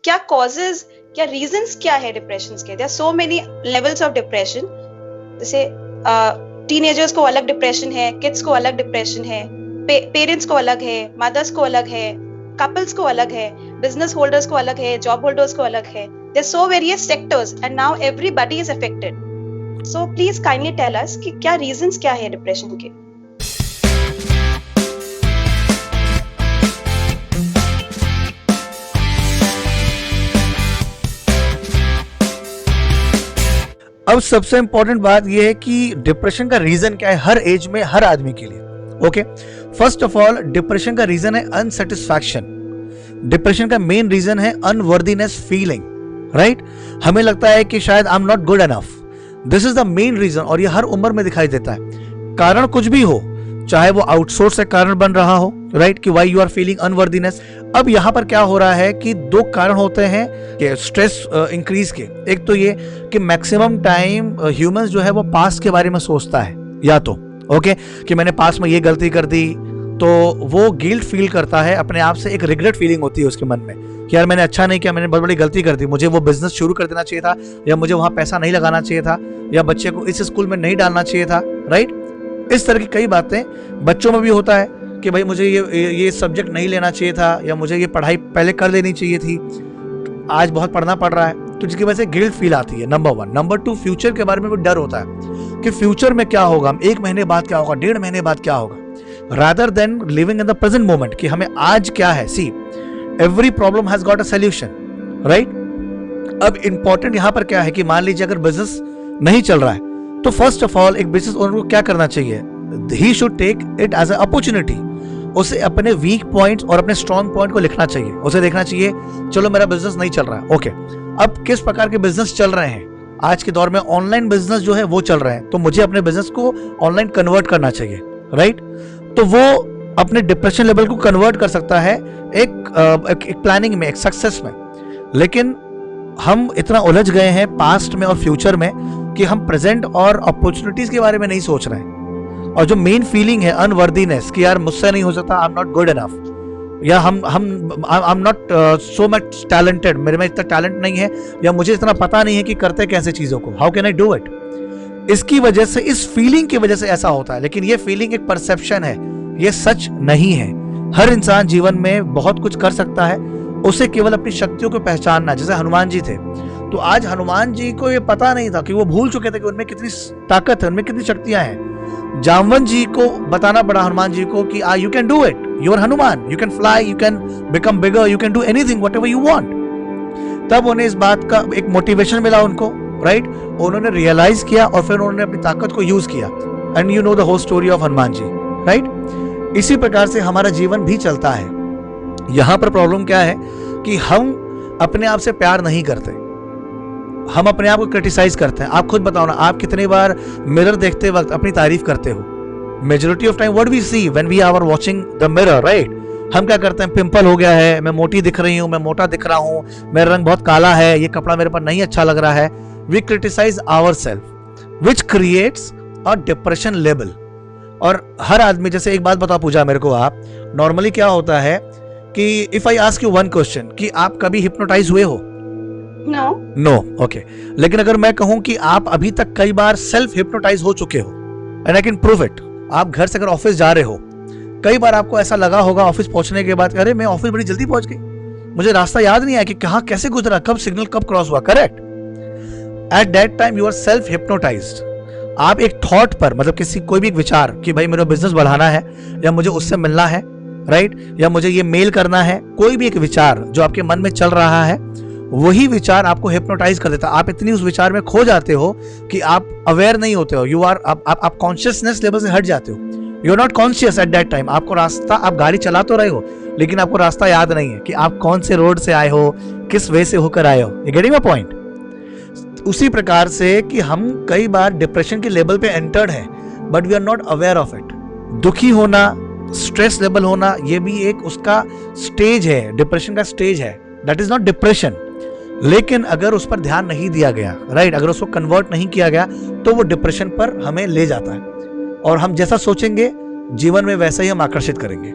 क्या कॉजेज, क्या रीजंस क्या है डिप्रेशन के? There are so many levels of depression. जैसे टीनेजर्स को अलग डिप्रेशन है, किड्स को अलग डिप्रेशन है, पेरेंट्स को अलग है, मदर्स को अलग है, कपल्स को अलग है, बिजनेस होल्डर्स को अलग है, जॉब होल्डर्स को अलग है. There are so various sectors and now everybody is affected. So please kindly tell us कि क्या रीजंस क्या है डिप्रेशन के. अब सबसे इंपॉर्टेंट बात यह है कि डिप्रेशन का रीजन क्या है हर एज में, हर आदमी के लिए. Okay, first of all depression का रीजन है अनसेटिस्फैक्शन. डिप्रेशन का मेन रीजन है अनवर्दीनेस फीलिंग. राइट, हमें लगता है कि शायद I am not good enough. This is the main reason, और ये हर उम्र में दिखाई देता है. कारण कुछ भी हो, चाहे वो आउटसोर्स से कारण बन रहा हो, राइट, कि why you are feeling unworthiness. अब यहां पर क्या हो रहा है कि दो कारण होते हैं कि स्ट्रेस इंक्रीज के. एक तो ये कि मैक्सिमम टाइम ह्यूमंस जो है वो पास्ट के बारे में सोचता है, या तो ओके कि मैंने पास्ट में ये गलती कर दी, तो वो गिल्ट फील करता है अपने आप से. एक रिग्रेट फीलिंग होती है उसके मन में कि यार मैंने अच्छा नहीं किया, मैंने बहुत बड़ी गलती कर दी, मुझे वो बिजनेस शुरू कर देना चाहिए था, या मुझे वहां पैसा नहीं लगाना चाहिए था, या बच्चे को इस स्कूल में नहीं डालना चाहिए था. राइट, इस तरह की कई बातें बच्चों में भी होता है कि भाई मुझे ये सब्जेक्ट नहीं लेना चाहिए था, या मुझे ये पढ़ाई पहले कर लेनी चाहिए थी, आज बहुत पढ़ना पड़ रहा है, तो जिसकी वजह से गिल्ट फील आती है. नंबर 1. नंबर 2, फ्यूचर के बारे में भी डर होता है कि फ्यूचर में क्या होगा, 1 महीने बाद क्या होगा, 1.5 महीने बाद क्या होगा, rather than living in the present moment कि हमें आज क्या है. See, every problem has got a solution. Right, अब इंपॉर्टेंट यहां पर क्या है कि मान लीजिए अगर बिजनेस नहीं चल रहा है, तो फर्स्ट ऑफ ऑल एक बिजनेस ओनर को क्या करना चाहिए, he should take it as a opportunity. उसे अपने वीक पॉइंट्स और अपने स्ट्रॉन्ग पॉइंट को लिखना चाहिए. उसे देखना चाहिए चलो मेरा बिजनेस नहीं चल रहा है, ओके, अब किस प्रकार के बिजनेस चल रहे हैं. आज के दौर में ऑनलाइन बिजनेस जो है वो चल रहे हैं, तो मुझे अपने बिजनेस को ऑनलाइन कन्वर्ट करना चाहिए. राइट, तो वो अपने डिप्रेशन लेवल को कन्वर्ट कर सकता है एक प्लानिंग में, एक सक्सेस में. लेकिन हम इतना उलझ गए हैं पास्ट में और फ्यूचर में कि हम प्रेजेंट और अपॉर्चुनिटीज के बारे में नहीं सोच रहे हैं. और जो मेन फीलिंग है अनवर्दीनेस कि यार मुझसे नहीं हो सकता, I am not good enough, या I am not so much talented, मेरे में इतना टैलेंट नहीं है, या मुझे इतना पता नहीं है कि करते कैसे चीजों को, how can I do it. इसकी वजह से, इस फीलिंग की वजह से ऐसा होता है. लेकिन ये फीलिंग एक परसेप्शन है, ये सच नहीं है. हर इंसान जीवन में बहुत कुछ कर सकता है, उसे केवल अपनी शक्तियों को पहचानना. जैसे हनुमान जी थे, तो आज हनुमान जी को ये पता नहीं था कि वो भूल चुके थे कि उनमें कितनी ताकत है, उनमें कितनी शक्तियां हैं. जामवन जी को बताना पड़ा, हनुमान जी को, कि you can do it, you are Hanuman, you can fly, you can become bigger, you can do anything whatever you want. तब उन्हें इस बात का एक मोटिवेशन मिला उनको. राइट, उन्होंने रियलाइज किया और फिर उन्होंने अपनी ताकत को यूज किया. And you know the whole story of Hanuman ji. Right, इसी प्रकार से हमारा जीवन भी चलता है. यहां पर प्रॉब्लम क्या है कि हम अपने आप से प्यार नहीं करते, हम अपने आप को क्रिटिसाइज करते हैं. आप खुद बताओ ना, आप कितनी बार मिरर देखते वक्त अपनी तारीफ करते हो. Majority of time what we see when we are watching the mirror, right, हम क्या करते हैं, पिंपल हो गया है, मैं मोटी दिख रही हूं, मैं मोटा दिख रहा हूं, मेरा रंग बहुत काला है, ये कपड़ा मेरे पर नहीं अच्छा लग रहा है. We criticise ourself which creates a depression level. और हर आदमी, जैसे एक बात बताओ पूजा मेरे को, आप नॉर्मली क्या होता है कि if I ask you one question कि आप कभी हिप्नोटाइज हुए हो? No, okay. लेकिन अगर मैं कहूं कि आप अभी तक कई बार सेल्फ हिप्नोटाइज हो चुके हो, and I can prove it. आप घर से अगर ऑफिस जा रहे हो, कई बार आपको ऐसा लगा होगा ऑफिस पहुंचने के बाद, अरे मैं ऑफिस बड़ी जल्दी पहुंच गई, मुझे रास्ता याद नहीं आया कि कहां कैसे गुजरा, कब सिग्नल कब क्रॉस हुआ. Correct, at that time you are self hypnotised. आप एक थॉट पर, मतलब किसी कोई भी विचार कि भाई मेरा बिजनेस बढ़ाना है, या मुझे उससे मिलना है, राइट, या मुझे ये मेल करना है, कोई भी एक विचार जो आपके मन में चल रहा है, वही विचार आपको हिप्नोटाइज कर देता है. आप इतनी उस विचार में खो जाते हो कि आप अवेयर नहीं होते हो. यू आर, आप कॉन्शियसनेस लेवल से हट जाते हो. You are not conscious at that time. आपको रास्ता, आप गाड़ी चला तो रहे हो, लेकिन आपको रास्ता याद नहीं है कि आप कौन से रोड से आए हो, किस वे से होकर आए हो. You getting my point? उसी प्रकार से कि हम कई बार डिप्रेशन के लेवल पे एंटर्ड है, but we are not aware of it. दुखी होना, स्ट्रेस लेवल होना, ये भी एक उसका स्टेज है, डिप्रेशन का स्टेज है. That is not depression. लेकिन अगर उस पर ध्यान नहीं दिया गया, राइट, अगर उसको कन्वर्ट नहीं किया गया, तो वो डिप्रेशन पर हमें ले जाता है. और हम जैसा सोचेंगे जीवन में वैसा ही हम आकर्षित करेंगे.